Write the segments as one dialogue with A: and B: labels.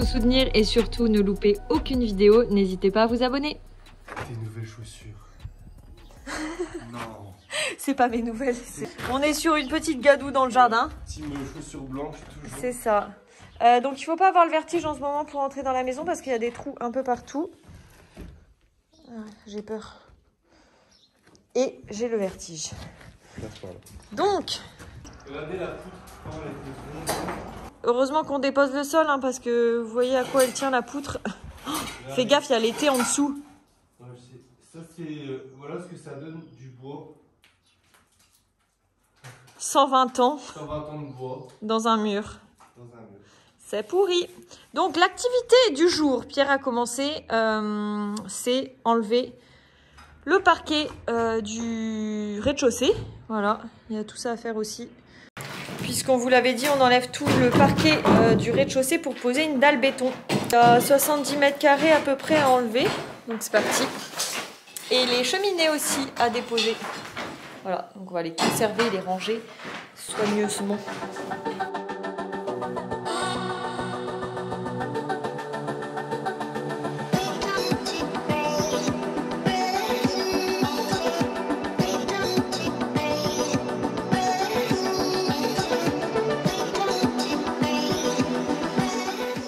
A: nous soutenir et surtout ne louper aucune vidéo, n'hésitez pas à vous abonner.
B: Tes nouvelles chaussures. Non.
A: C'est pas mes nouvelles. On est sur une petite gadoue dans le jardin.
B: Team chaussures blanches toujours.
A: C'est ça. Donc il faut pas avoir le vertige en ce moment pour entrer dans la maison parce qu'il y a des trous un peu partout. J'ai peur. Et j'ai le vertige. Donc,
B: regardez la poutre.
A: heureusement qu'on dépose le sol, hein, parce que vous voyez à quoi elle tient la poutre. Fais gaffe, il y a l'été en dessous.
B: Ouais, ça c'est voilà ce que ça donne du bois.
A: 120 ans
B: 120 ans de bois
A: dans un mur.
B: dans un mur.
A: C'est pourri. Donc l'activité du jour, Pierre a commencé, c'est enlever le parquet du rez-de-chaussée. Voilà, il y a tout ça à faire aussi. Puisqu'on vous l'avait dit, on enlève tout le parquet du rez-de-chaussée pour poser une dalle béton. Il y a 70 mètres carrés à peu près à enlever. Donc c'est parti. Et les cheminées aussi à déposer. Voilà, donc on va les conserver et les ranger soigneusement.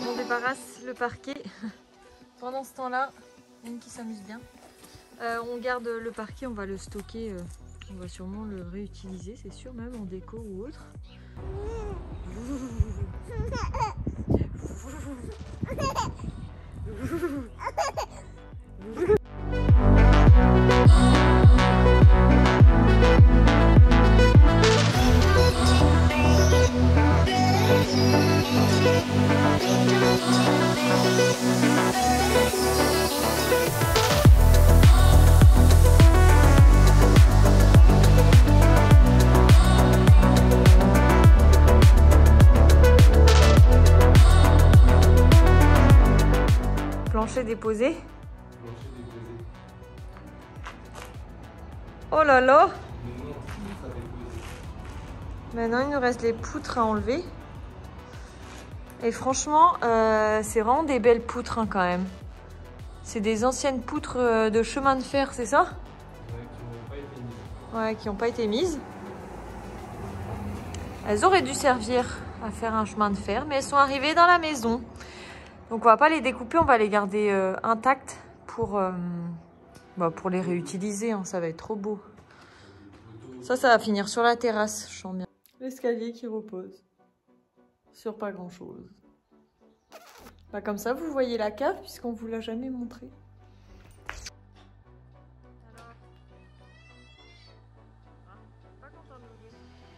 A: On débarrasse le parquet. Pendant ce temps-là, il y en a qui s'amuse bien. On garde le parquet, on va le stocker. On va sûrement le réutiliser, c'est sûr, même en déco ou autre. Plancher déposé. Oh là là! Maintenant, il nous reste les poutres à enlever. Et franchement, c'est vraiment des belles poutres hein, quand même. C'est des anciennes poutres de chemin de fer, c'est ça? Ouais, qui n'ont pas été mises. Elles auraient dû servir à faire un chemin de fer, mais elles sont arrivées dans la maison. Donc on va pas les découper, on va les garder intactes pour les réutiliser, hein, ça va être trop beau. Ça va finir sur la terrasse, je sens bien. L'escalier qui repose sur pas grand chose. Bah, comme ça vous voyez la cave puisqu'on vous l'a jamais montré.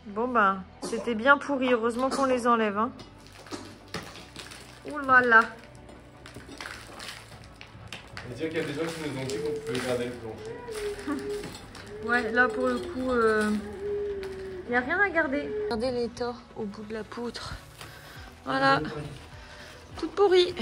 A: Bon bah c'était bien pourri, heureusement qu'on les enlève. Hein. Ouh là là.
B: On dit qu'il y a des gens qui nous ont dit qu'on pouvait garder le plancher.
A: Ouais, là pour le coup, il n'y a rien à garder. Regardez l'état au bout de la poutre. Voilà, toute pourrie.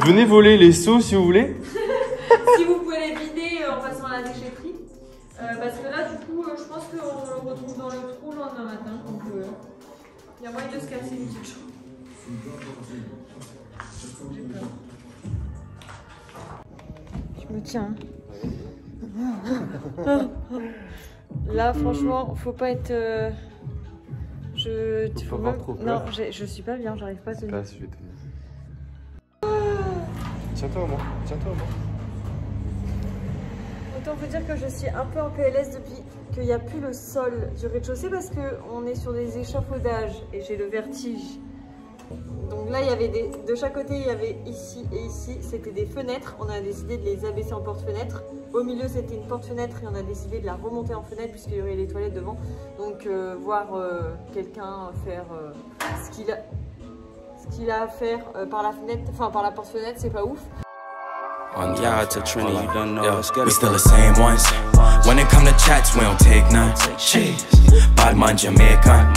B: Venez voler les seaux si vous voulez.
A: Si vous pouvez les vider en passant à la déchetterie. Parce que là, du coup, je pense qu'on le retrouve dans le trou le lendemain matin. Donc, il y a moyen de se casser une petite chose. J'ai peur. Je me tiens. Là, franchement, faut pas être.
B: Faut pas avoir trop peur.
A: Non, je suis pas bien, j'arrive pas à tenir.
B: Là, je vais tenir. Tiens-toi au moins, tiens-toi au moins.
A: Autant vous dire que je suis un peu en PLS depuis qu'il n'y a plus le sol du rez-de-chaussée parce qu'on est sur des échafaudages et j'ai le vertige. Donc là, il y avait de chaque côté, il y avait ici et ici, c'était des fenêtres. On a décidé de les abaisser en porte-fenêtre. Au milieu, c'était une porte-fenêtre et on a décidé de la remonter en fenêtre puisqu'il y aurait les toilettes devant. Donc voir quelqu'un faire ce qu'il a à faire par la fenêtre, enfin par la porte-fenêtre, c'est pas ouf.
C: On yard to Trinity, you don't know. We still the same ones. When it come to chats, we don't take none. Cheese, Badman Jamaican.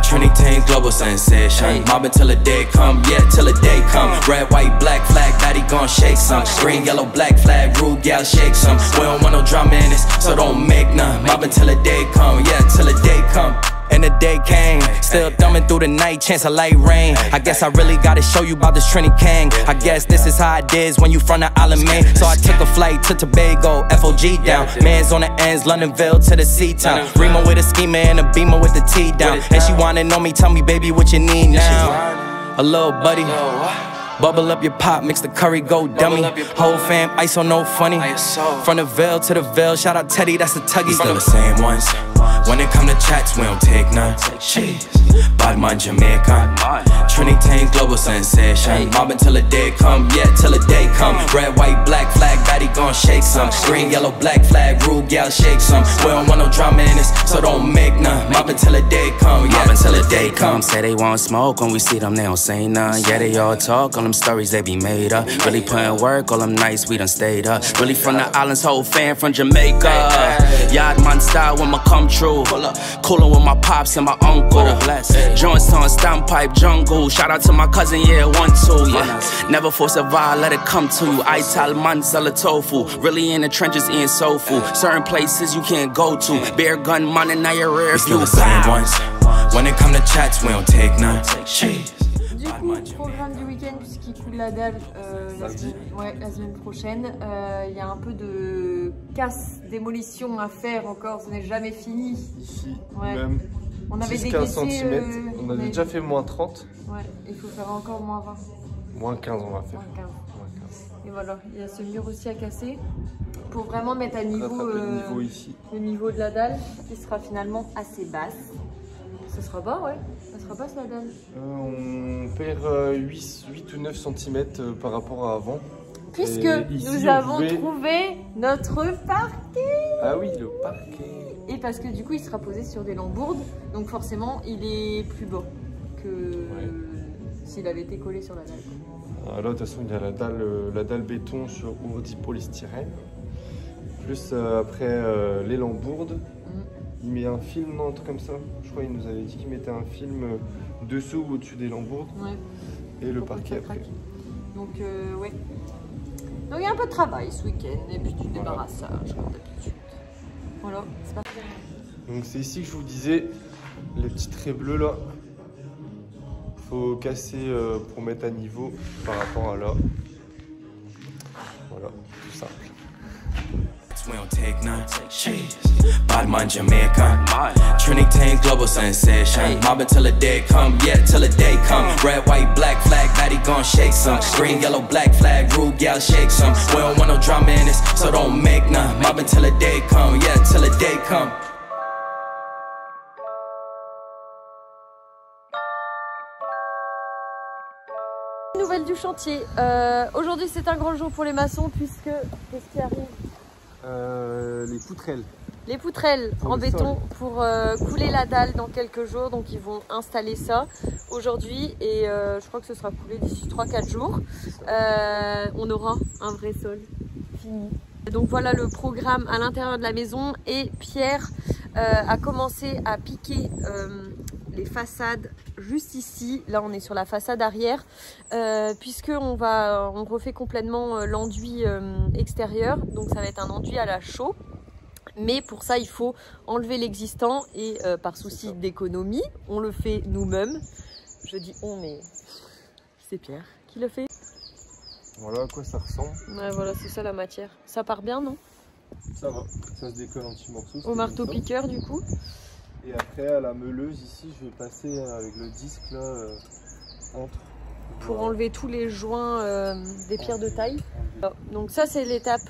C: Trinity team, global sensation. Mobbing till the day come, yeah, till the day come. Red, white, black flag, daddy gon' shake some. Green, yellow, black flag, rude gal, shake some. We don't want no drama in this, so don't make none. Mobbing till the day come, yeah, till the day come. And the day came, still thumbing through the night, chance of light rain. I guess I really gotta show you about this Trinity King. I guess this is how it is when you from the island, man. So I took a flight to Tobago, FOG down. Man's on the ends, Londonville to the C-town. Remo with a schemer and a beamer with the T down. And she wanna know me, tell me, baby, what you need now? A little buddy. Bubble up your pop, mix the curry, go dummy. Whole fam, ice on no funny. From the Ville to the Ville, shout out Teddy, that's the Tuggy. Still the same ones. When it come to chats, we don't take none. Cheese, Badman Jamaican. Trinity team, global sensation. Mobbing till the day come, yeah, till the day come. Red, white, black flag, daddy gon' shake some. Green, yellow, black flag, rude gal, shake some. We don't want no drama in this, so don't make none. Mobbing till the day come, yeah, till the day come. Say they want smoke, when we see them, they don't say none. Yeah, they all talk, all them stories they be made up. Really putting work, all them nights we done stayed up. Really from the islands, whole fan from Jamaica. Yard man style when my come true. Coolin' with my pops and my uncle. Joints on standpipe jungle. Shout out to my cousin, yeah, 1-2, yeah. Never force a vibe, let it come to you. I tell man, sell a tofu. Really in the trenches, eating soul food. Certain places you can't go to. Bear gun, man, in your rear view. The same ones. When it come to chats, we don't take none.
A: Du coup, programme du week-end puisqu'il coule la dalle la semaine prochaine. Il y a un peu de casse, démolition à faire encore, ce n'est jamais fini.
B: Ici,
A: ouais.
B: même
A: on avait
B: 10-15 cm, on avait déjà fait moins 30.
A: Ouais, il faut faire encore moins 20.
B: Moins 15 on va faire.
A: Moins 15. Et voilà, il y a ce mur aussi à casser pour vraiment mettre à niveau, le niveau de la dalle qui sera finalement assez basse. Ce sera bas, ouais. Ça sera basse la dalle.
B: On perd 8 ou 9 cm par rapport à avant.
A: Puisque nous avons trouvé notre parquet.
B: Ah oui, le parquet.
A: Et parce que du coup, il sera posé sur des lambourdes. Donc forcément, il est plus bas que s'il avait été collé sur la dalle.
B: Ah, là, de toute façon, il y a la dalle béton sur ourdi polystyrène. Plus après les lambourdes. Il met un film, non, un truc comme ça. Je crois qu'il nous avait dit qu'il mettait un film dessous ou au-dessus des lambourdes. Ouais. Et le parquet après.
A: Donc, ouais. Donc, il y a un peu de travail ce week-end. Et puis du débarrassage, comme d'habitude. Voilà, c'est parti.
B: Donc, c'est ici que je vous disais, les petits traits bleus là. Faut casser pour mettre à niveau par rapport à là. Voilà, tout simple.
C: We don't take none. Cheese, Badman Jamaican. Trinity team, global sensation. Mobbing till the day come, yeah, till the day come. Red, white, black flag, daddy gon' shake some. Green, yellow, black flag, rude gal, shake some. We don't want no drama in this, so don't make none. Mobbing till the day come, yeah, till the day come.
A: Nouvelle du chantier. Aujourd'hui, c'est un grand jour pour les maçons puisque qu'est-ce qui arrive?
B: Les poutrelles.
A: Les poutrelles en béton pour couler la dalle dans quelques jours. Donc ils vont installer ça aujourd'hui et je crois que ce sera coulé d'ici 3-4 jours. On aura un vrai sol fini. Donc voilà le programme à l'intérieur de la maison et Pierre a commencé à piquer les façades juste ici. Là, on est sur la façade arrière, puisqu'on refait complètement l'enduit extérieur. Donc, ça va être un enduit à la chaux. Mais pour ça, il faut enlever l'existant et par souci d'économie, on le fait nous-mêmes. Je dis on, mais c'est Pierre qui le fait.
B: Voilà à quoi ça ressemble.
A: Ouais, voilà, c'est ça la matière. Ça part bien, non?
B: Ça va, ça se décolle en petits morceaux.
A: Au marteau-piqueur, du coup.
B: Et après, à la meuleuse, ici, je vais passer avec le disque là, entre.
A: Pour enlever tous les joints des pierres de taille. Donc ça, c'est l'étape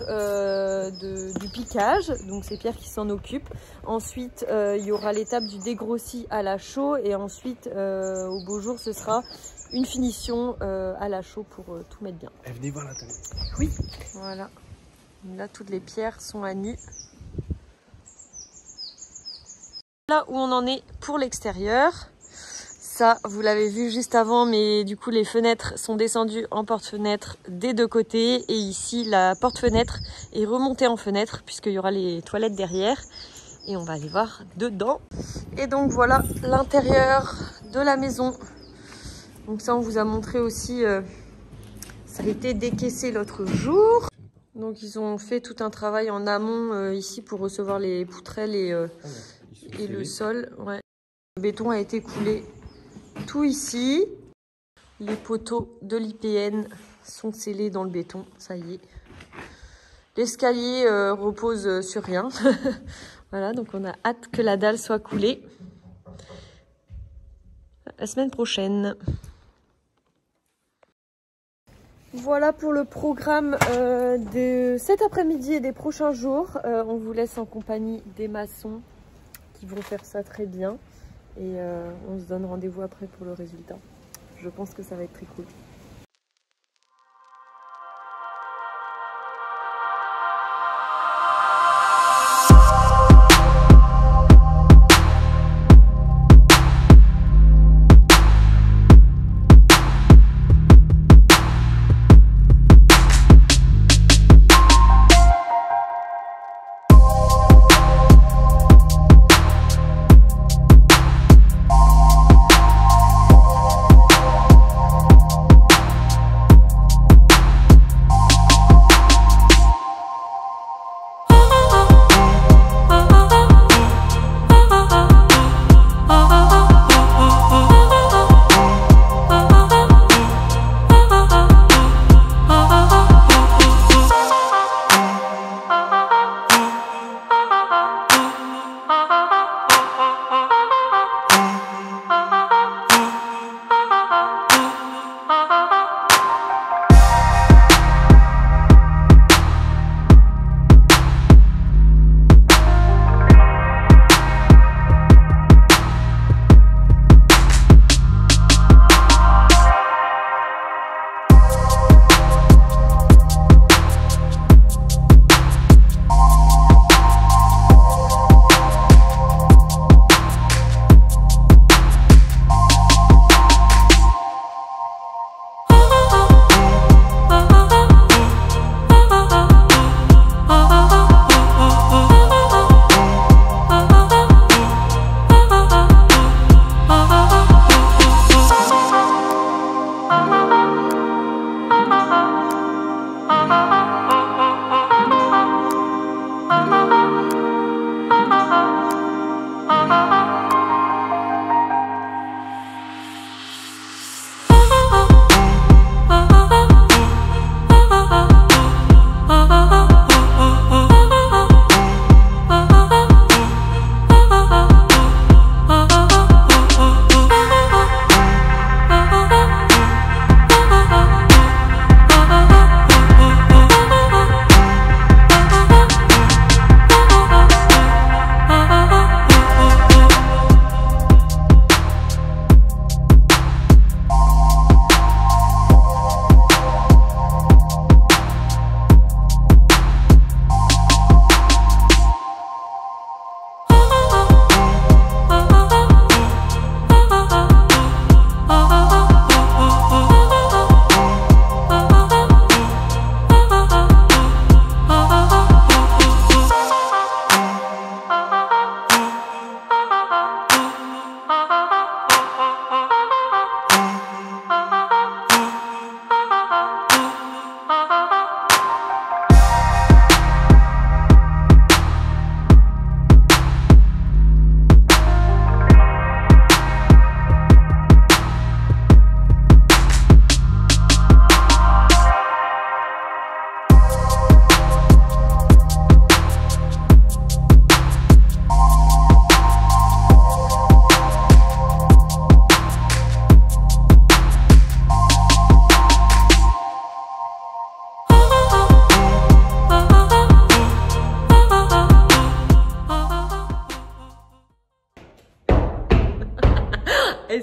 A: du piquage. Donc c'est Pierre qui s'en occupe. Ensuite, il y aura l'étape du dégrossi à la chaux. Et ensuite, au beau jour, ce sera une finition à la chaux pour tout mettre bien.
B: Eh, venez voir la télé.
A: Oui. Voilà. Là, toutes les pierres sont à nu. Là où on en est pour l'extérieur. Ça, vous l'avez vu juste avant, mais du coup, les fenêtres sont descendues en porte-fenêtre des deux côtés. Et ici, la porte-fenêtre est remontée en fenêtre, puisqu'il y aura les toilettes derrière. Et on va aller voir dedans. Et donc, voilà l'intérieur de la maison. Donc ça, on vous a montré aussi, ça a été décaissé l'autre jour. Donc, ils ont fait tout un travail en amont ici pour recevoir les poutrelles et le sol. Ouais. Le béton a été coulé tout ici. Les poteaux de l'IPN sont scellés dans le béton, ça y est. L'escalier repose sur rien. Voilà, donc on a hâte que la dalle soit coulée la semaine prochaine. Voilà pour le programme de cet après-midi et des prochains jours. On vous laisse en compagnie des maçons qui vont faire ça très bien. Et on se donne rendez-vous après pour le résultat. Je pense que ça va être très cool.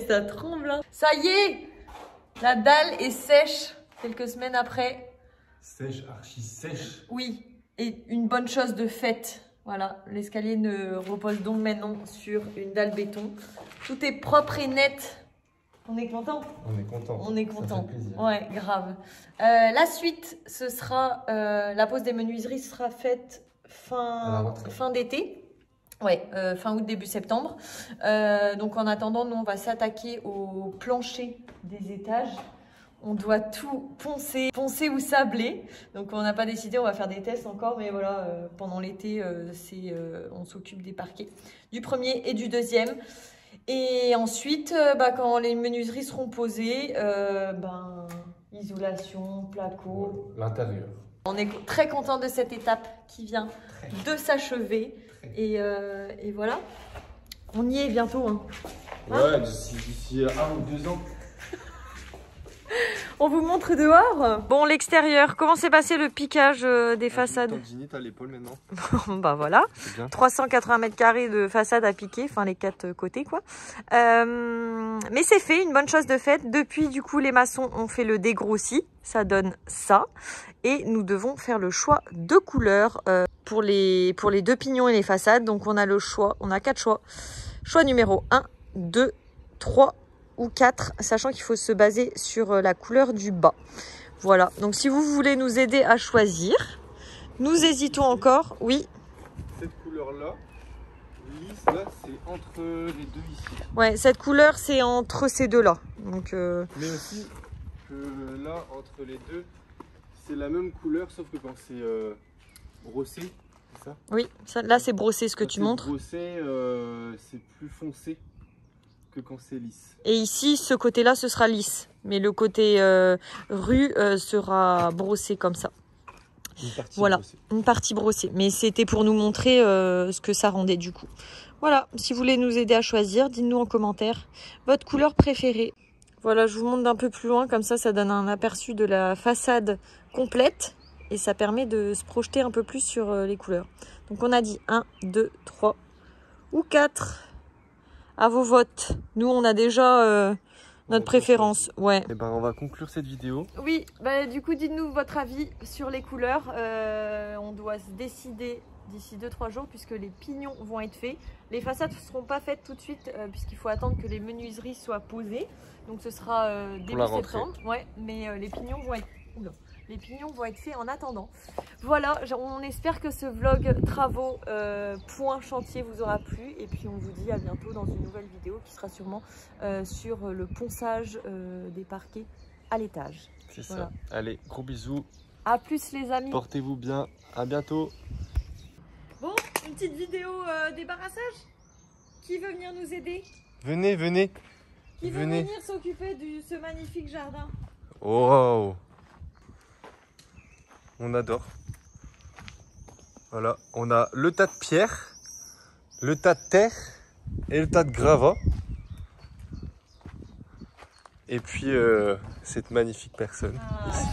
A: Ça tremble. Hein. Ça y est, la dalle est sèche quelques semaines après.
B: Sèche, archi sèche.
A: Oui, et une bonne chose de faite. Voilà, l'escalier ne repose donc maintenant sur une dalle béton. Tout est propre et net. On est content.
B: On est content.
A: On est content.
B: Ça fait plaisir.
A: Ouais, grave. La suite, ce sera la pose des menuiseries sera faite fin d'été. Ouais, fin août, début septembre. Donc en attendant, nous on va s'attaquer au plancher des étages. On doit tout poncer ou sabler. Donc on n'a pas décidé, on va faire des tests encore. Mais voilà, pendant l'été, on s'occupe des parquets. Du premier et du deuxième. Et ensuite, quand les menuiseries seront posées, isolation, placo.
B: L'intérieur.
A: On est très content de cette étape qui vient de s'achever. Et voilà, on y est bientôt. Hein.
B: Ouais, d'ici 1 ou 2 ans.
A: On vous montre dehors. Bon, l'extérieur, comment s'est passé le piquage des façades?
B: Tendinite à l'épaule maintenant.
A: Bah voilà, 380 mètres carrés de façade à piquer, enfin les 4 côtés quoi. Mais c'est fait, une bonne chose de faite. Depuis du coup les maçons ont fait le dégrossi, ça donne ça. Et nous devons faire le choix de couleurs pour les 2 pignons et les façades. Donc on a le choix, on a 4 choix. Choix numéro 1, 2, 3 ou 4, sachant qu'il faut se baser sur la couleur du bas. Voilà, donc si vous voulez nous aider à choisir, nous hésitons encore, oui.
B: Cette couleur-là, lisse, là, c'est entre les deux ici.
A: Ouais, cette couleur, c'est entre ces deux-là. Donc,
B: mais aussi que là, entre les deux, c'est la même couleur, sauf que quand c'est brossé, c'est ça?
A: Oui, ça, là c'est brossé ce que tu montres.
B: Brossé, c'est plus foncé que quand c'est lisse.
A: Et ici, ce côté-là, ce sera lisse. Mais le côté rue sera brossé comme ça.
B: Une partie
A: voilà,
B: brossée.
A: Une partie brossée. Mais c'était pour nous montrer ce que ça rendait du coup. Voilà, si vous voulez nous aider à choisir, dites-nous en commentaire votre couleur préférée. Voilà, je vous montre d'un peu plus loin, comme ça donne un aperçu de la façade complète. Et ça permet de se projeter un peu plus sur les couleurs. Donc on a dit 1, 2, 3 ou 4. À vos votes. Nous, on a déjà notre préférence. Ouais.
B: Et on va conclure cette vidéo.
A: Oui, du coup, dites-nous votre avis sur les couleurs. On doit se décider d'ici 2-3 jours puisque les pignons vont être faits. Les façades ne seront pas faites tout de suite puisqu'il faut attendre que les menuiseries soient posées. Donc ce sera début septembre. Ouais, mais les pignons vont être... Oula. Les pignons vont être faits en attendant. Voilà, on espère que ce vlog travaux point chantier vous aura plu. Et puis on vous dit à bientôt dans une nouvelle vidéo qui sera sûrement sur le ponçage des parquets à l'étage.
B: C'est ça. Allez, gros bisous.
A: À plus les amis.
B: Portez-vous bien. À bientôt.
A: Bon, une petite vidéo débarrassage. Qui veut venir nous aider?
B: Venez, venez.
A: Qui veut venir s'occuper de ce magnifique jardin?
B: Wow. On adore. Voilà, on a le tas de pierre, le tas de terre et le tas de gravats. Et puis cette magnifique personne ici.